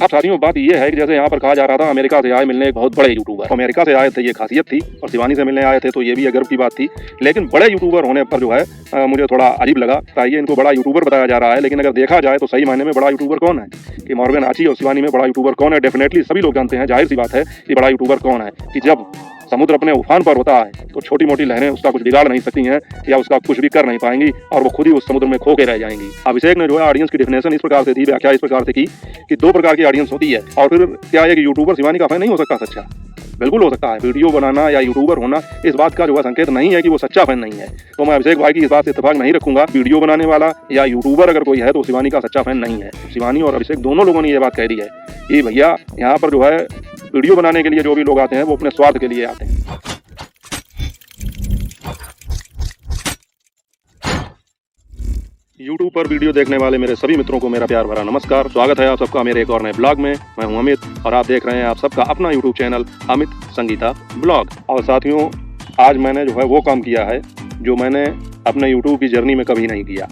अब साथियों बात ये है कि जैसे यहाँ पर कहा जा रहा था अमेरिका से आए मिलने एक बहुत बड़े यूट्यूबर, अमेरिका से आए थे ये खासियत थी, और शिवानी से मिलने आए थे तो ये भी गर्व की बात थी। लेकिन बड़े यूट्यूबर होने पर जो है मुझे थोड़ा अजीब लगा। ताइए इनको बड़ा यूट्यूबर बताया जा रहा है, लेकिन अगर देखा जाए तो सही मायने में बड़ा यूट्यूबर कौन है कि मॉर्वेन आची और शिवानी में बड़ा यूट्यूबर कौन है? डेफिनेटली सभी लोग जानते हैं, जाहिर सी बात है कि बड़ा यूट्यूबर कौन है कि जब समुद्र अपने उफान पर होता है तो छोटी मोटी लहरें उसका कुछ बिगाड़ नहीं सकती हैं या उसका कुछ भी कर नहीं पाएंगी और वो खुद ही उस समुद्र में खो के रह जाएंगी। अभिषेक ने जो है ऑडियंस की डेफिनेशन इस प्रकार से दी, व्याख्या इस प्रकार से की कि दो प्रकार की ऑडियंस होती है। और फिर क्या है कि यूट्यूबर शिवानी का फैन नहीं हो सकता सच्चा? बिल्कुल हो सकता है। वीडियो बनाना या यूट्यूबर होना इस बात का जो है संकेत नहीं है कि वो सच्चा फैन नहीं है। तो मैं अभिषेक भाई की इस बात से इत्तेफाक नहीं रखूंगा। वीडियो बनाने वाला या यूट्यूबर अगर कोई है तो शिवानी का सच्चा फैन नहीं है। शिवानी और अभिषेक दोनों लोगों ने ये बात कह दी है कि भैया यहाँ पर जो है वीडियो बनाने के लिए जो भी लोग आते हैं वो अपने स्वार्थ के लिए आते हैं। YouTube पर वीडियो देखने वाले मेरे सभी मित्रों को मेरा प्यार भरा नमस्कार। स्वागत है आप सबका मेरे एक और नए ब्लॉग में। मैं हूं अमित और आप देख रहे हैं आप सबका अपना YouTube channel Amit Sangeeta blog. और साथियों आज मैंने जो है वो काम किया है जो मैंने अपने YouTube की जर्नी में कभी नहीं किया।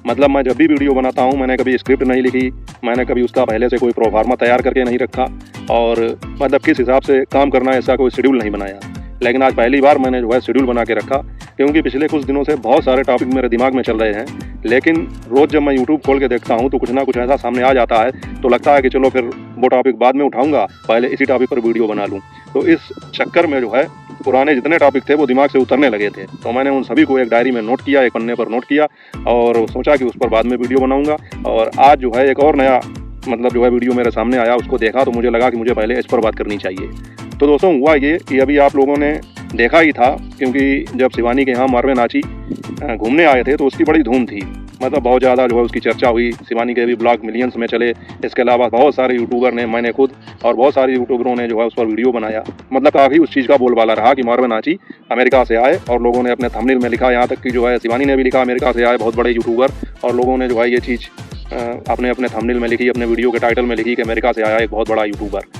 मतलब मैं जब भी वीडियो बनाता हूं मैंने कभी स्क्रिप्ट नहीं लिखी, मैंने कभी उसका पहले से कोई प्रोफार्मा तैयार करके नहीं रखा और मतलब किस हिसाब से काम करना है ऐसा कोई शेड्यूल नहीं बनाया। लेकिन आज पहली बार मैंने जो है शेड्यूल बना के रखा, क्योंकि पिछले कुछ दिनों से बहुत सारे टॉपिक मेरे दिमाग में चल रहे हैं। लेकिन रोज़ जब मैं यूट्यूब खोल के देखता हूं तो कुछ ना कुछ ऐसा सामने आ जाता है तो लगता है कि चलो फिर वो टॉपिक बाद में उठाऊंगा, पहले इसी टॉपिक पर वीडियो बना लूँ। तो इस चक्कर में जो है पुराने जितने टॉपिक थे वो दिमाग से उतरने लगे थे। तो मैंने उन सभी को एक डायरी में नोट किया, एक पन्ने पर नोट किया और सोचा कि उस पर बाद में वीडियो बनाऊँगा। और आज जो है एक और नया मतलब जो है वीडियो मेरे सामने आया, उसको देखा तो मुझे लगा कि मुझे पहले इस पर बात करनी चाहिए। तो दोस्तों हुआ ये कि अभी आप लोगों ने देखा ही था, क्योंकि जब शिवानी के यहाँ मॉर्वेन आची घूमने आए थे तो उसकी बड़ी धूम थी। मतलब बहुत ज़्यादा जो है उसकी चर्चा हुई। शिवानी के भी ब्लॉग मिलियंस में चले। इसके अलावा बहुत सारे यूट्यूबर ने, मैंने खुद और बहुत सारे यूट्यूबरों ने जो है उस पर वीडियो बनाया। मतलब काफ़ी उस चीज़ का बोलबाला रहा कि मॉर्वेन आची अमेरिका से आए और लोगों ने अपने थंबनेल में लिखा, यहाँ तक कि जो है शिवानी ने भी लिखा अमेरिका से आए बहुत बड़े यूट्यूबर, और लोगों ने जो है ये चीज़ अपने अपने थंबनेल में लिखी, अपने वीडियो के टाइटल में लिखी कि अमेरिका से आया एक बहुत बड़ा यूट्यूबर।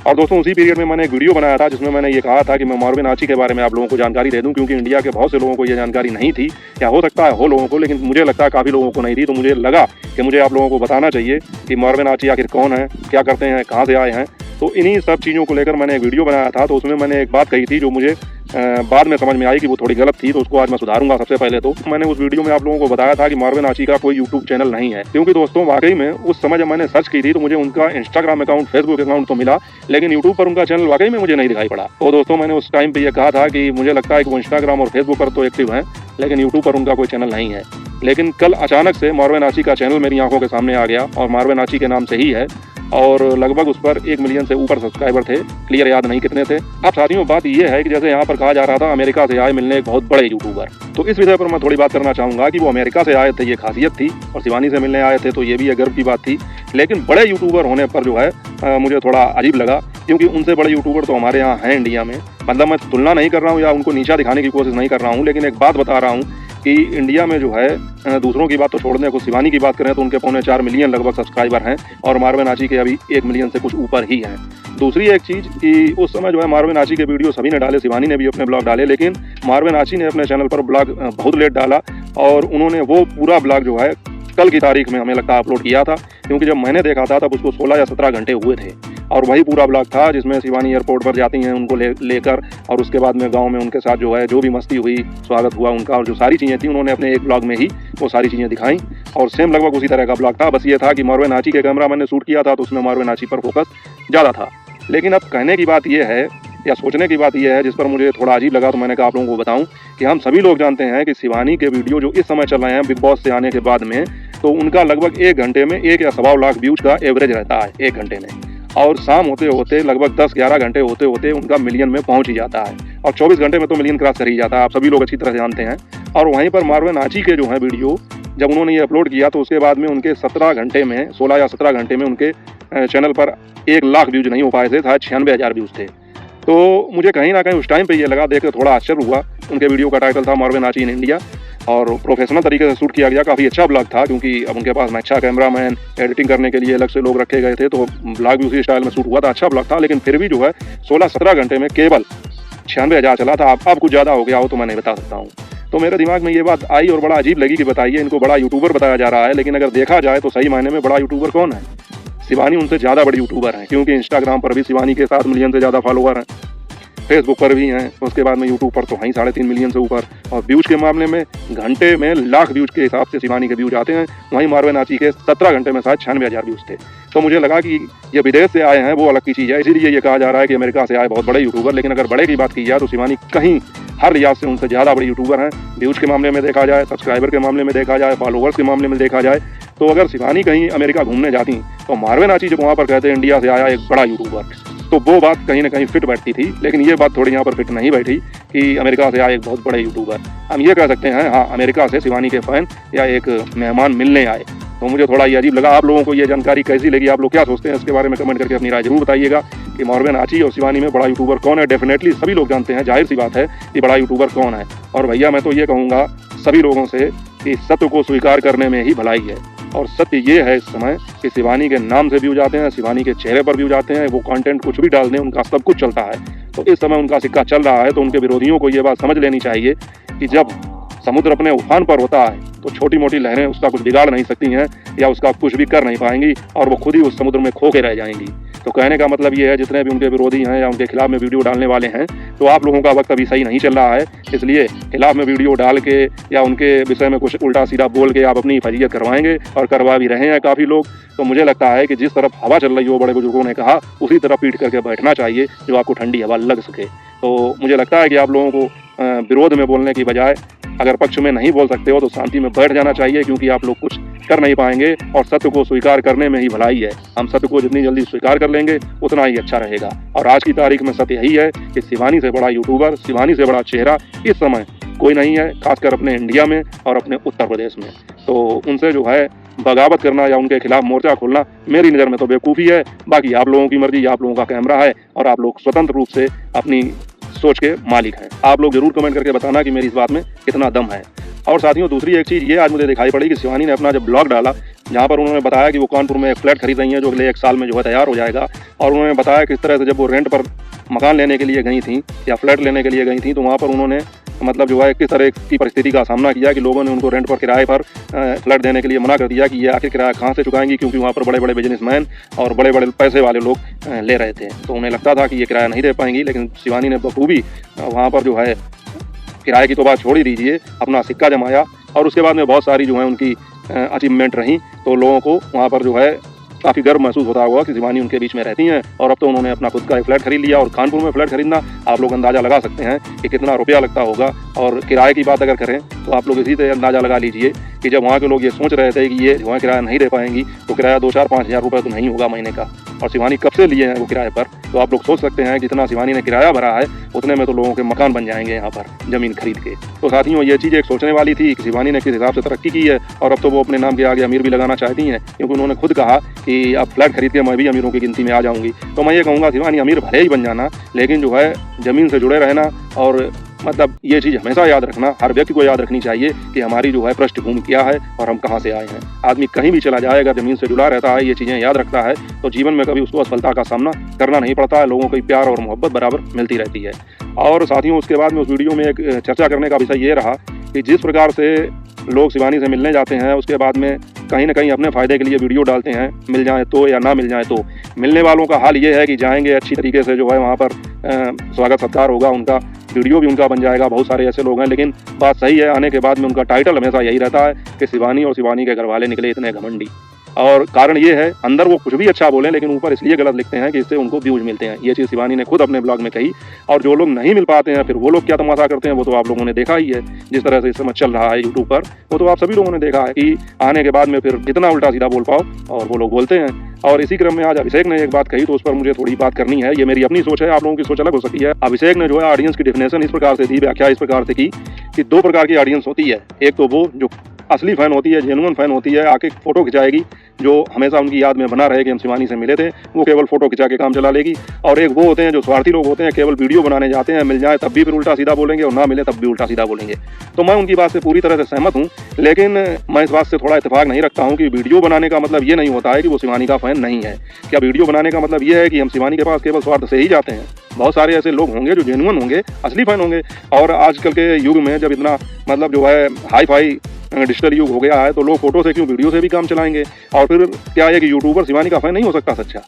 और दोस्तों उसी पीरियड में मैंने एक वीडियो बनाया था जिसमें मैंने ये कहा था कि मैं मॉर्वेन आची के बारे में आप लोगों को जानकारी दे दूं, क्योंकि इंडिया के बहुत से लोगों को ये जानकारी नहीं थी, या हो सकता है हो लोगों को, लेकिन मुझे लगता है काफ़ी लोगों को नहीं थी। तो मुझे लगा कि मुझे आप लोगों को बताना चाहिए कि मॉर्वेन आची आखिर कौन है, क्या करते हैं, कहाँ से आए हैं। तो इन्हीं सब चीज़ों को लेकर मैंने एक वीडियो बनाया था। तो उसमें मैंने एक बात कही थी जो मुझे बाद में समझ में आई कि वो थोड़ी गलत थी, तो उसको आज मैं सुधारूंगा। सबसे पहले तो मैंने उस वीडियो में आप लोगों को बताया था कि मॉर्वेन आची का कोई यूट्यूब चैनल नहीं है, क्योंकि दोस्तों वाकई में उस समय जब मैंने सर्च की थी तो मुझे उनका इंस्टाग्राम अकाउंट, फेसबुक अकाउंट तो मिला, लेकिन यूट्यूब पर उनका चैनल वाकई में मुझे नहीं दिखाई पड़ा। तो दोस्तों मैंने उस टाइम पर यह कहा था कि मुझे लगता है कि वो इंस्टाग्राम और फेसबुक पर तो एक्टिव हैं, लेकिन यूट्यूब पर उनका कोई चैनल नहीं है। लेकिन कल अचानक से मॉर्वेन आची का चैनल मेरी आंखों के सामने आ गया और मॉर्वेन आची के नाम से ही है, और लगभग उस पर 1 मिलियन से ऊपर सब्सक्राइबर थे। क्लियर याद नहीं कितने थे। अब साथियों बात यह है कि जैसे यहाँ पर कहा जा रहा था अमेरिका से आए मिलने एक बहुत बड़े यूट्यूबर, तो इस विषय पर मैं थोड़ी बात करना चाहूँगा कि वो अमेरिका से आए थे ये खासियत थी, और शिवानी से मिलने आए थे तो ये भी गर्व की बात थी। लेकिन बड़े यूट्यूबर होने पर जो है मुझे थोड़ा अजीब लगा, क्योंकि उनसे बड़े यूट्यूबर तो हमारे यहाँ हैं इंडिया में। मतलब मैं तुलना नहीं कर रहा हूँ या उनको नीचा दिखाने की कोशिश नहीं कर रहा हूँ, लेकिन एक बात बता रहा हूँ कि इंडिया में जो है दूसरों की बात तो छोड़ दें, कुछ शिवानी की बात करें तो उनके 3.25 मिलियन लगभग सब्सक्राइबर हैं, और मॉर्वेन आची के अभी 1 मिलियन से कुछ ऊपर ही हैं। दूसरी एक चीज़ कि उस समय जो है मॉर्वेन आची के वीडियो सभी ने डाले, शिवानी ने भी अपने ब्लॉग डाले, लेकिन मॉर्वेन आची ने अपने चैनल पर ब्लॉग बहुत लेट डाला, और उन्होंने वो पूरा ब्लॉग जो है कल की तारीख में हमें लगता है अपलोड किया था, क्योंकि जब मैंने देखा था तब उसको 16 या 17 घंटे हुए थे। और वही पूरा ब्लॉग था जिसमें शिवानी एयरपोर्ट पर जाती हैं उनको लेकर, और उसके बाद में गांव में उनके साथ जो है जो भी मस्ती हुई, स्वागत हुआ उनका, और जो सारी चीज़ें थी उन्होंने अपने एक ब्लॉग में ही वो सारी चीज़ें दिखाई। और सेम लगभग उसी तरह का ब्लॉग था, बस ये था कि मॉर्वेन आची के कैमरा मैंने शूट किया था तो उसमें मॉर्वेन आची पर फोकस ज़्यादा था। लेकिन अब कहने की बात यह है या सोचने की बात यह है, जिस पर मुझे थोड़ा अजीब लगा, तो मैंने कहा आप लोगों को बताऊं कि हम सभी लोग जानते हैं कि शिवानी के वीडियो जो इस समय चल रहे हैं बिग बॉस से आने के बाद में, तो उनका लगभग 1 घंटे में 1 या 1.25 लाख व्यूज का एवरेज रहता है 1 घंटे में, और शाम होते होते लगभग 10-11 घंटे होते होते उनका मिलियन में पहुंच ही जाता है, और 24 घंटे में तो मिलियन क्रॉस कर ही जाता है, आप सभी लोग अच्छी तरह से जानते हैं। और वहीं पर मॉर्वेन आची के जो है वीडियो जब उन्होंने ये अपलोड किया तो उसके बाद में उनके 17 घंटे में 16 या 17 घंटे में उनके चैनल पर 1 लाख व्यूज नहीं हो पाए थे, शायद 96,000 व्यूज थे। तो मुझे कहीं ना कहीं उस टाइम पे ये लगा, देख कर थोड़ा आश्चर्य हुआ। उनके वीडियो का टाइटल था मॉर्वेन आची इन इंडिया, और प्रोफेशनल तरीके से शूट किया गया, काफ़ी अच्छा ब्लॉग था, क्योंकि अब उनके पास अच्छा कैमरामैन, एडिटिंग करने के लिए अलग से लोग रखे गए थे, तो ब्लॉग भी उसी स्टाइल में शूट हुआ था, अच्छा ब्लॉग था। लेकिन फिर भी जो है 16-17 घंटे में केवल 96,000 चला था। अब कुछ ज़्यादा हो गया हो तो मैं नहीं बता सकता हूँ। तो मेरे दिमाग में ये बात आई और बड़ा अजीब लगी कि बताइए इनको बड़ा यूट्यूबर बताया जा रहा है, लेकिन अगर देखा जाए तो सही मायने में बड़ा यूट्यूबर कौन है? शिवानी उनसे ज़्यादा बड़ी यूट्यूबर हैं, क्योंकि इंस्टाग्राम पर भी शिवानी के 7 मिलियन से ज़्यादा फॉलोवर हैं, फेसबुक पर भी हैं, उसके बाद में यूट्यूब पर तो हैं 3.5 मिलियन से ऊपर। और व्यूज़ के मामले में घंटे में लाख व्यूज़ के हिसाब से शिवानी के व्यूज़ आते हैं। वहीं मार्वेन आची के 17 घंटे में शायद 96,000 व्यूज़ थे। तो मुझे लगा कि ये विदेश से आए हैं वो अलग की चीज़ है, इसीलिए ये कहा जा रहा है कि अमेरिका से आए बहुत बड़े यूट्यूबर। लेकिन अगर बड़े की बात की जाए तो शिवानी कहीं हर लिहाज से उनसे ज़्यादा बड़ी यूट्यूबर हैं। व्यूज़ के मामले में देखा जाए, सब्सक्राइबर के मामले में देखा जाए, फॉलोवर्स के मामले में देखा जाए, तो अगर शिवानी कहीं अमेरिका घूमने जाती तो मार्वेन आची जब वहाँ पर कहते हैं इंडिया से आया एक बड़ा यूट्यूबर, तो वो बात कहीं ना कहीं फिट बैठती थी। लेकिन ये बात थोड़ी यहाँ पर फिट नहीं बैठी कि अमेरिका से आए एक बहुत बड़े यूट्यूबर। हम ये कह सकते हैं हाँ, अमेरिका से शिवानी के फ़ैन या एक मेहमान मिलने आए। तो मुझे थोड़ा ये अजीब लगा। आप लोगों को ये जानकारी कैसी लगी, आप लोग क्या सोचते हैं इसके बारे में कमेंट करके अपनी राय जरूर बताइएगा कि मार्वेन आची और शिवानी में बड़ा यूट्यूबर कौन है। डेफिनेटली सभी लोग जानते हैं, जाहिर सी बात है कि बड़ा यूट्यूबर कौन है। और भैया मैं तो ये कहूँगा सभी लोगों से कि सत्य को स्वीकार करने में ही भलाई है। और सत्य ये है इस समय कि शिवानी के नाम से व्यूज आते हैं, शिवानी के चेहरे पर व्यूज आते हैं, वो कंटेंट कुछ भी डाल दें उनका सब कुछ चलता है। तो इस समय उनका सिक्का चल रहा है, तो उनके विरोधियों को ये बात समझ लेनी चाहिए कि जब समुद्र अपने उफान पर होता है तो छोटी मोटी लहरें उसका कुछ बिगाड़ नहीं सकती हैं या उसका कुछ भी कर नहीं पाएंगी, और वो खुद ही उस समुद्र में खो के रह जाएंगी। तो कहने का मतलब ये है, जितने भी उनके विरोधी हैं या उनके खिलाफ में वीडियो डालने वाले हैं, तो आप लोगों का वक्त अभी सही नहीं चल रहा है। इसलिए खिलाफ में वीडियो डाल के या उनके विषय में कुछ उल्टा सीधा बोल के आप अपनी फजीयत करवाएंगे, और करवा भी रहे हैं काफ़ी लोग। तो मुझे लगता है कि जिस तरफ हवा चल रही हो, बड़े बुजुर्गों ने कहा, उसी तरफ पीट करके बैठना चाहिए जो आपको ठंडी हवा लग सके। तो मुझे लगता है कि आप लोगों को विरोध में बोलने की बजाय अगर पक्ष में नहीं बोल सकते हो तो शांति में बैठ जाना चाहिए, क्योंकि आप लोग कुछ कर नहीं पाएंगे और सत्य को स्वीकार करने में ही भलाई है। हम सत्य को जितनी जल्दी स्वीकार कर लेंगे उतना ही अच्छा रहेगा। और आज की तारीख में सत्य यही है कि शिवानी से बड़ा यूट्यूबर, शिवानी से बड़ा चेहरा इस समय कोई नहीं है, खासकर अपने इंडिया में और अपने उत्तर प्रदेश में। तो उनसे जो है बगावत करना या उनके खिलाफ मोर्चा खोलना मेरी नज़र में तो बेवकूफ़ी है। बाकी आप लोगों की मर्जी, आप लोगों का कैमरा है और आप लोग स्वतंत्र रूप से अपनी सोच के मालिक हैं। आप लोग जरूर कमेंट करके बताना कि मेरी इस बात में कितना दम है। और साथियों, दूसरी एक चीज़ ये आज मुझे दिखाई पड़ी कि शिवानी ने अपना जब ब्लॉग डाला, जहाँ पर उन्होंने बताया कि वो कानपुर में एक फ्लैट खरीद रही हैं जो अगले 1 साल में जो है तैयार हो जाएगा। और उन्होंने बताया किस तरह से जब वो रेंट पर मकान लेने के लिए गई थी या फ्लैट लेने के लिए गई थी, तो वहाँ पर उन्होंने मतलब जो है किस तरह की परिस्थिति का सामना किया कि लोगों ने उनको रेंट पर किराए पर फ्लैट देने के लिए मना कर दिया कि ये आखिर किराया कहाँ से चुकाएंगी, क्योंकि वहाँ पर बड़े बड़े बिजनेसमैन और बड़े बड़े पैसे वाले लोग ले रहे थे। तो उन्हें लगता था कि ये किराया नहीं दे पाएंगी। लेकिन शिवानी ने बखूबी वहाँ पर जो है किराए की तो बात छोड़ ही दीजिए, अपना सिक्का जमाया। और उसके बाद में बहुत सारी जो है उनकी अचीवमेंट रहीं, तो लोगों को वहाँ पर जो है काफ़ी गर्व महसूस होता हुआ कि शिवानी उनके बीच में रहती हैं। और अब तो उन्होंने अपना खुद का एक फ्लैट खरीद लिया। और कानपुर में फ्लैट खरीदना आप लोग अंदाज़ा लगा सकते हैं कि कितना रुपया लगता होगा। और किराए की बात अगर करें तो आप लोग इसी तरह अंदाज़ा लगा लीजिए कि जब वहाँ के लोग ये सोच रहे थे कि ये वहाँ किराया नहीं दे पाएंगी, तो किराया 2-4-5 हज़ार रुपये तो नहीं होगा महीने का। और शिवानी कब से लिए हैं वो किराए पर, तो आप लोग सोच सकते हैं जितना शिवानी ने किराया भरा है उतने में तो लोगों के मकान बन जाएंगे यहाँ पर ज़मीन खरीद के। तो साथियों, ये चीज़ एक सोचने वाली थी कि शिवानी ने किस हिसाब से तरक्की की है। और अब तो वो अपने नाम के आगे अमीर भी लगाना चाहती हैं, क्योंकि उन्होंने खुद कहा कि अब फ्लैट खरीद के मैं भी अमीरों की गिनती में आ जाऊँगी। तो मैं ये कहूँगा शिवानी अमीर भले ही बन जाना, लेकिन जो है ज़मीन से जुड़े रहना। और मतलब ये चीज़ हमेशा याद रखना, हर व्यक्ति को याद रखनी चाहिए कि हमारी जो है पृष्ठभूमि क्या है और हम कहाँ से आए हैं। आदमी कहीं भी चला जाए, अगर ज़मीन से जुड़ा रहता है, ये चीज़ें याद रखता है, तो जीवन में कभी उसको असफलता का सामना करना नहीं पड़ता है। लोगों को प्यार और मोहब्बत बराबर मिलती रहती है। और साथियों, उसके बाद में उस वीडियो में एक चर्चा करने का विषय ये रहा कि जिस प्रकार से लोग शिवानी से मिलने जाते हैं, उसके बाद में कहीं ना कहीं अपने फ़ायदे के लिए वीडियो डालते हैं, मिल जाए तो या ना मिल जाए तो। मिलने वालों का हाल ये है कि जाएंगे अच्छी तरीके से, जो है वहाँ पर स्वागत सत्कार होगा, उनका वीडियो भी उनका बन जाएगा। बहुत सारे ऐसे लोग हैं, लेकिन बात सही है, आने के बाद में उनका टाइटल हमेशा यही रहता है कि शिवानी और शिवानी के घर वाले निकले इतने घमंडी। और कारण ये है, अंदर वो कुछ भी अच्छा बोलें लेकिन ऊपर इसलिए गलत लिखते हैं कि इससे उनको व्यूज मिलते हैं। ये चीज़ शिवानी ने खुद अपने ब्लॉग में कही। और जो लोग नहीं मिल पाते हैं, फिर वो लोग क्या तमाशा करते हैं, वो तो आप लोगों ने देखा ही है। जिस तरह से इस समय चल रहा है यूट्यूब पर, वो तो आप सभी लोगों ने देखा है कि आने के बाद में फिर जितना उल्टा सीधा बोल पाओ और वो लोग बोलते हैं। और इसी क्रम में आज अभिषेक ने एक बात कही, तो उस पर मुझे थोड़ी बात करनी है। ये मेरी अपनी सोच है, आप लोगों की सोच अलग हो सकती है। अभिषेक ने जो है ऑडियंस की डेफिनेशन इस प्रकार से दी, व्याख्या इस प्रकार से की कि 2 प्रकार की ऑडियंस होती है। एक तो वो जो असली फ़ैन होती है, जेन्युइन फ़ैन होती है, आके फ़ोटो खिंचाएगी, जो हमेशा उनकी याद में बना रहे कि हम शिवानी से मिले थे, वो केवल फ़ोटो खिंचा के काम चला लेगी। और एक वो होते हैं जो स्वार्थी लोग होते हैं, केवल वीडियो बनाने जाते हैं, मिल जाए तब भी फिर उल्टा सीधा बोलेंगे और ना मिले तब भी उल्टा सीधा बोलेंगे। तो मैं उनकी बात से पूरी तरह से सहमत हूँ, लेकिन मैं इस बात से थोड़ा इत्तेफाक नहीं रखता हूँ कि वीडियो बनाने का मतलब ये नहीं होता है कि वो शिवानी का फ़ैन नहीं है। क्या वीडियो बनाने का मतलब ये है कि हम शिवानी के पास केवल स्वार्थ से ही जाते हैं? बहुत सारे ऐसे लोग होंगे जो जेन्युइन होंगे, असली फ़ैन होंगे। और आजकल के युग में जब इतना मतलब जो है हाई फाई डिजिटल युग हो गया है, तो लोग फोटो से क्यों वीडियो से भी काम चलाएंगे। और फिर क्या है कि यूट्यूबर शिवानी का फैन नहीं हो सकता सच्चा?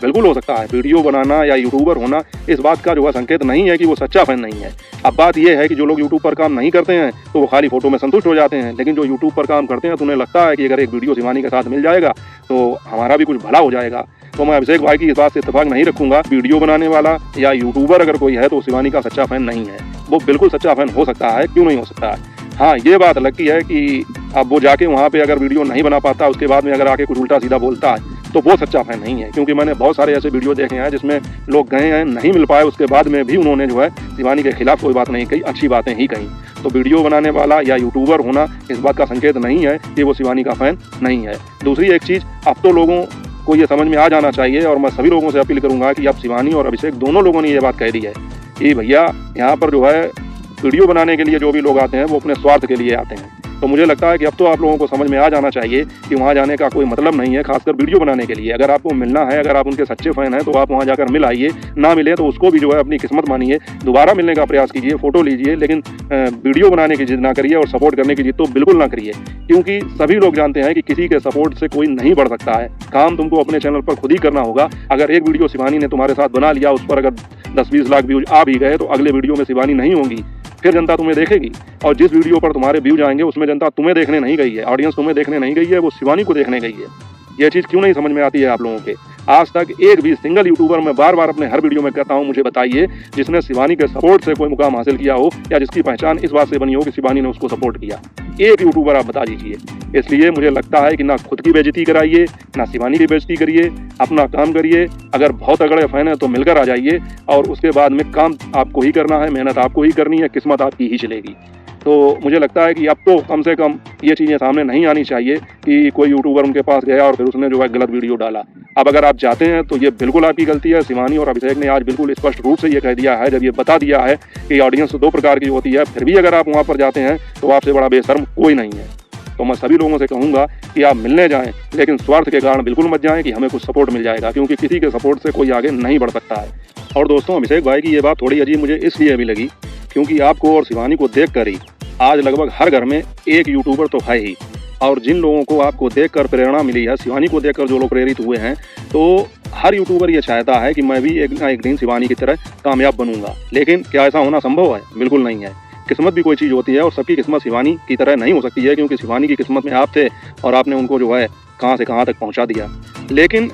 बिल्कुल हो सकता है। वीडियो बनाना या यूट्यूबर होना इस बात का जो है संकेत नहीं है कि वो सच्चा फैन नहीं है। अब बात यह है कि जो लोग यूट्यूब पर काम नहीं करते हैं तो वो खाली फोटो में संतुष्ट हो जाते हैं, लेकिन जो यूट्यूब पर काम करते हैं तो उन्हें लगता है कि अगर एक वीडियो शिवानी के साथ मिल जाएगा तो हमारा भी कुछ भला हो जाएगा। तो मैं अभिषेक भाई की इस बात से इत्तेफाक नहीं रखूंगा। वीडियो बनाने वाला या यूट्यूबर अगर कोई है तो शिवानी का सच्चा फैन नहीं है। वो बिल्कुल सच्चा फैन हो सकता है, क्यों नहीं हो सकता है। हाँ, ये बात अलग की है कि अब वो जाके वहाँ पे अगर वीडियो नहीं बना पाता, उसके बाद में अगर आके कुछ उल्टा सीधा बोलता है तो वो सच्चा फैन नहीं है। क्योंकि मैंने बहुत सारे ऐसे वीडियो देखे हैं जिसमें लोग गए हैं, नहीं मिल पाए, उसके बाद में भी उन्होंने जो है शिवानी के खिलाफ कोई बात नहीं कही, अच्छी बातें ही कही। तो वीडियो बनाने वाला या यूट्यूबर होना इस बात का संकेत नहीं है कि वो शिवानी का फैन नहीं है। दूसरी एक चीज़, अब तो लोगों को ये समझ में आ जाना चाहिए, और मैं सभी लोगों से अपील करूंगा कि अब शिवानी और अभिषेक दोनों लोगों ने ये बात कह दी है कि भैया यहाँ पर जो है वीडियो बनाने के लिए जो भी लोग आते हैं वो अपने स्वार्थ के लिए आते हैं। तो मुझे लगता है कि अब तो आप लोगों को समझ में आ जाना चाहिए कि वहाँ जाने का कोई मतलब नहीं है, खासकर वीडियो बनाने के लिए। अगर आपको मिलना है, अगर आप उनके सच्चे फैन हैं तो आप वहाँ जाकर मिल आइए, ना मिले तो उसको भी जो है अपनी किस्मत मानिए, दोबारा मिलने का प्रयास कीजिए, फोटो लीजिए, लेकिन वीडियो बनाने की जिद ना करिए और सपोर्ट करने की जिद तो बिल्कुल ना करिए। क्योंकि सभी लोग जानते हैं कि किसी के सपोर्ट से कोई नहीं बढ़ सकता है। काम तुमको अपने चैनल पर खुद ही करना होगा। अगर एक वीडियो शिवानी ने तुम्हारे साथ बना लिया, उस पर अगर 10-20 लाख व्यूज आ भी गए तो अगले वीडियो में शिवानी नहीं होंगी, फिर जनता तुम्हें देखेगी। और जिस वीडियो पर तुम्हारे व्यूज आएंगे उसमें जनता तुम्हें देखने नहीं गई है, ऑडियंस तुम्हें देखने नहीं गई है, वो शिवानी को देखने गई है। ये चीज़ क्यों नहीं समझ में आती है आप लोगों के? आज तक एक भी सिंगल यूट्यूबर, मैं बार बार अपने हर वीडियो में कहता हूं, मुझे बताइए जिसने शिवानी के सपोर्ट से कोई मुकाम हासिल किया हो या जिसकी पहचान इस बात से बनी हो कि शिवानी ने उसको सपोर्ट किया। एक यूट्यूबर आप बता दीजिए। इसलिए मुझे लगता है कि ना खुद की बेइज्जती कराइए, ना शिवानी की बेइज्जती करिए, अपना काम करिए। अगर बहुत तगड़े फैन है तो मिलकर आ जाइए, और उसके बाद में काम आपको ही करना है, मेहनत आपको ही करनी है, किस्मत आपकी ही चलेगी। तो मुझे लगता है कि अब तो कम से कम ये चीज़ें सामने नहीं आनी चाहिए कि कोई यूट्यूबर उनके पास गया और फिर उसने जो है गलत वीडियो डाला। अब अगर आप जाते हैं तो ये बिल्कुल आपकी गलती है। शिवानी और अभिषेक ने आज बिल्कुल स्पष्ट रूप से ये कह दिया है, जब ये बता दिया है कि ऑडियंस दो प्रकार की होती है, फिर भी अगर आप वहाँ पर जाते हैं तो आपसे बड़ा बेशर्म कोई नहीं है। तो मैं सभी लोगों से कहूँगा कि आप मिलने जाएं, लेकिन स्वार्थ के कारण बिल्कुल मत जाएं कि हमें कुछ सपोर्ट मिल जाएगा, क्योंकि किसी के सपोर्ट से कोई आगे नहीं बढ़ सकता है। और दोस्तों, अभिषेक भाई की ये बात थोड़ी अजीब मुझे इसलिए भी लगी क्योंकि आपको और शिवानी को देख कर ही आज लगभग हर घर में एक यूट्यूबर तो है ही। और जिन लोगों को आपको देखकर प्रेरणा मिली है, शिवानी को देखकर जो लोग प्रेरित हुए हैं, तो हर यूट्यूबर ये चाहता है कि मैं भी एक ना एक दिन शिवानी की तरह कामयाब बनूंगा। लेकिन क्या ऐसा होना संभव है? बिल्कुल नहीं है। किस्मत भी कोई चीज़ होती है और सबकी किस्मत शिवानी की तरह नहीं हो सकती है, क्योंकि शिवानी की किस्मत में आप थे और आपने उनको जो है कहाँ से कहाँ तक पहुँचा दिया। लेकिन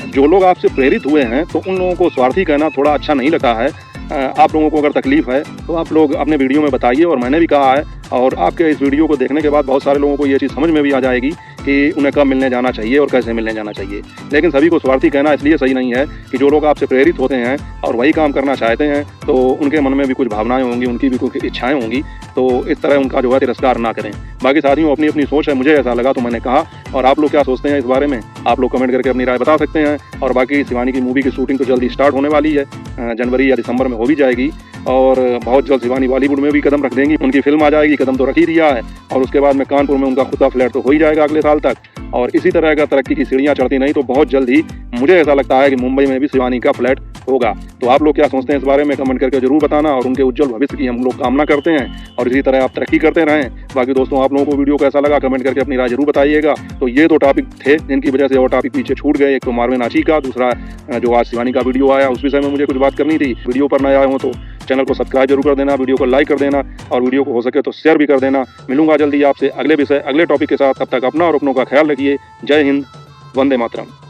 जो लोग आपसे प्रेरित हुए हैं तो उन लोगों को स्वार्थी कहना थोड़ा अच्छा नहीं लगता है। आप लोगों को अगर तकलीफ़ है तो आप लोग अपने वीडियो में बताइए, और मैंने भी कहा है, और आपके इस वीडियो को देखने के बाद बहुत सारे लोगों को ये चीज़ समझ में भी आ जाएगी कि उन्हें कब मिलने जाना चाहिए और कैसे मिलने जाना चाहिए। लेकिन सभी को स्वार्थी कहना इसलिए सही नहीं है कि जो लोग आपसे प्रेरित होते हैं और वही काम करना चाहते हैं तो उनके मन में भी कुछ भावनाएं होंगी, उनकी भी कुछ इच्छाएं होंगी, तो इस तरह उनका जो है तिरस्कार ना करें। बाकी साथियों, अपनी अपनी सोच है, मुझे ऐसा लगा तो मैंने कहा। और आप लोग क्या सोचते हैं इस बारे में, आप लोग कमेंट करके अपनी राय बता सकते हैं। और बाकी शिवानी की मूवी की शूटिंग तो जल्दी स्टार्ट होने वाली है, जनवरी या दिसंबर में हो भी जाएगी, और बहुत जल्द शिवानी बॉलीवुड में भी कदम रख देंगी। उनकी फिल्म आ जाएगी, कदम तो रख ही दिया है, और उसके बाद में कानपुर में उनका खुद का फ्लैट तो हो ही जाएगा अगले साल तक। और इसी तरह अगर तरक्की की सीढ़ियाँ चढ़ती नहीं तो बहुत जल्द ही मुझे ऐसा लगता है कि मुंबई में भी शिवानी का फ्लैट होगा। तो आप लोग क्या सोचते हैं इस बारे में कमेंट करके जरूर बताना, और उनके उज्जवल भविष्य की हम लोग कामना करते हैं, और इसी तरह आप तरक्की करते रहें। बाकी दोस्तों, आप लोगों को वीडियो कैसा लगा कमेंट करके अपनी राय जरूर बताइएगा। तो ये दो टॉपिक थे जिनकी वजह से और टॉपिक पीछे छूट गए। एक तो मार्विन आची का, दूसरा जो आज शिवानी का वीडियो आया उस विषय में मुझे कुछ बात करनी थी। वीडियो पर नए आए हो तो चैनल को सब्सक्राइब जरूर कर देना, वीडियो को लाइक कर देना, और वीडियो को हो सके तो शेयर भी कर देना। मिलूंगा जल्दी आपसे अगले विषय, अगले टॉपिक के साथ। तब तक अपना और अपनों का ख्याल रखिए। जय हिंद, वंदे मातरम।